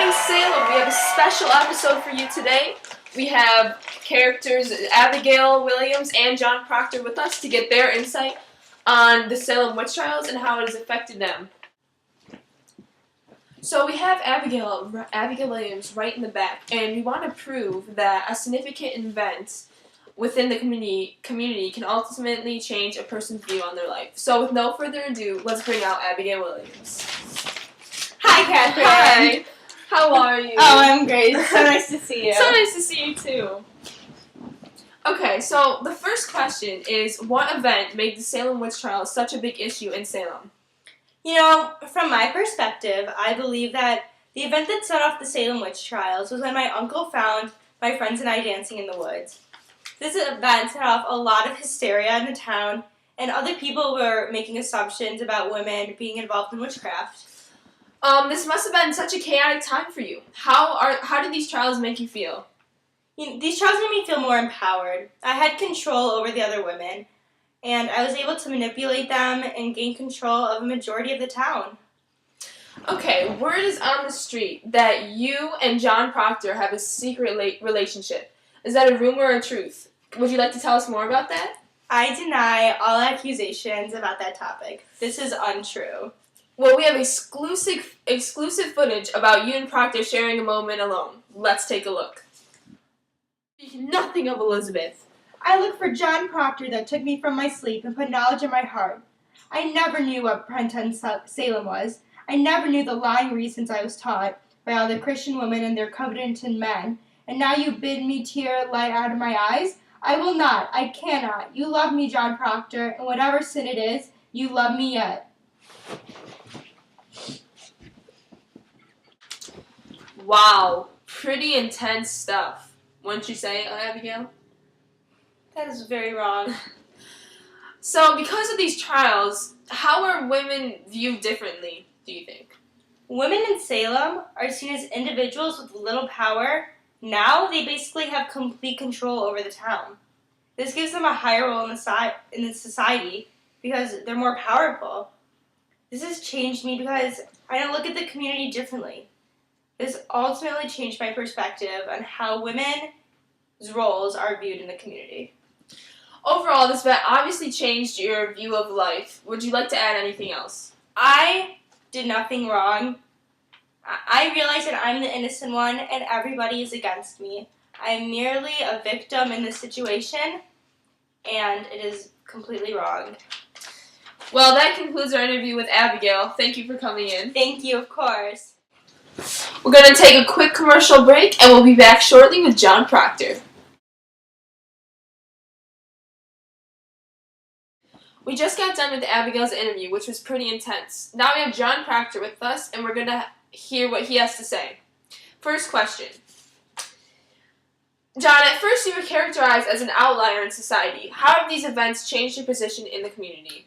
morning, Salem. We have a special episode for you today. We have characters Abigail Williams and John Proctor with us to get their insight on the Salem witch trials and how it has affected them. So we have Abigail Williams right in the back, and we want to prove that a significant event within the community can ultimately change a person's view on their life. So with no further ado, let's bring out Abigail Williams. Hi, Katherine. Hi. How are you? Oh, I'm great. It's so nice to see you. So nice to see you too. Okay, so the first question is, what event made the Salem witch trials such a big issue in Salem? You know, from my perspective, I believe that the event that set off the Salem witch trials was when my uncle found my friends and I dancing in the woods. This event set off a lot of hysteria in the town, and other people were making assumptions about women being involved in witchcraft. This must have been such a chaotic time for you. How did these trials make you feel? These trials made me feel more empowered. I had control over the other women, and I was able to manipulate them and gain control of a majority of the town. Okay, word is on the street that you and John Proctor have a secret relationship. Is that a rumor or a truth? Would you like to tell us more about that? I deny all accusations about that topic. This is untrue. Well, we have exclusive footage about you and Proctor sharing a moment alone. Let's take a look. Speak nothing of Elizabeth. I look for John Proctor that took me from my sleep and put knowledge in my heart. I never knew what pretend Salem was. I never knew the lying reasons I was taught by all the Christian women and their covenanted men. And now you bid me tear light out of my eyes? I will not. I cannot. You love me, John Proctor, and whatever sin it is, you love me yet. Wow, pretty intense stuff. Wouldn't you say, Abigail? That is very wrong. So, because of these trials, how are women viewed differently, do you think? Women in Salem are seen as individuals with little power. Now they basically have complete control over the town. This gives them a higher role in the society because they're more powerful. This has changed me because I don't look at the community differently. This ultimately changed my perspective on how women's roles are viewed in the community. Overall, this event obviously changed your view of life. Would you like to add anything else? I did nothing wrong. I realize that I'm the innocent one and everybody is against me. I'm merely a victim in this situation, and it is completely wrong. Well, that concludes our interview with Abigail. Thank you for coming in. Thank you, of course. We're going to take a quick commercial break, and we'll be back shortly with John Proctor. We just got done with Abigail's interview, which was pretty intense. Now we have John Proctor with us, and we're going to hear what he has to say. First question. John, at first you were characterized as an outlier in society. How have these events changed your position in the community?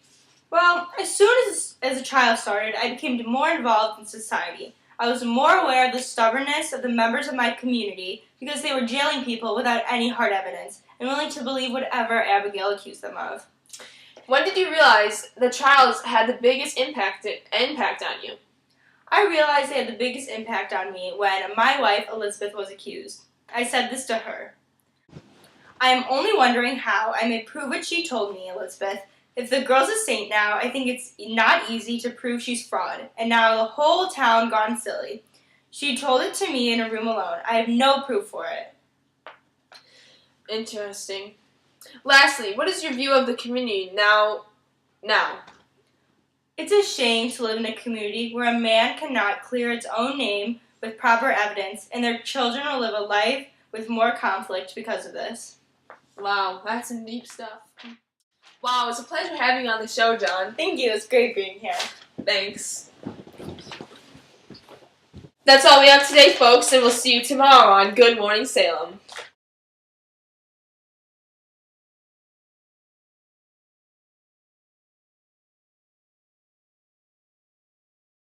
Well, as soon as a trial started, I became more involved in society. I was more aware of the stubbornness of the members of my community because they were jailing people without any hard evidence and willing to believe whatever Abigail accused them of. When did you realize the trials had the biggest impact on you? I realized they had the biggest impact on me when my wife, Elizabeth, was accused. I said this to her. I am only wondering how I may prove what she told me, Elizabeth. If the girl's a saint now, I think it's not easy to prove she's fraud, and now the whole town gone silly. She told it to me in a room alone. I have no proof for it. Interesting. Lastly, what is your view of the community now? It's a shame to live in a community where a man cannot clear its own name with proper evidence, and their children will live a life with more conflict because of this. Wow, that's some deep stuff. Wow, it's a pleasure having you on the show, John. Thank you. It's great being here. Thanks. That's all we have today, folks, and we'll see you tomorrow on Good Morning Salem.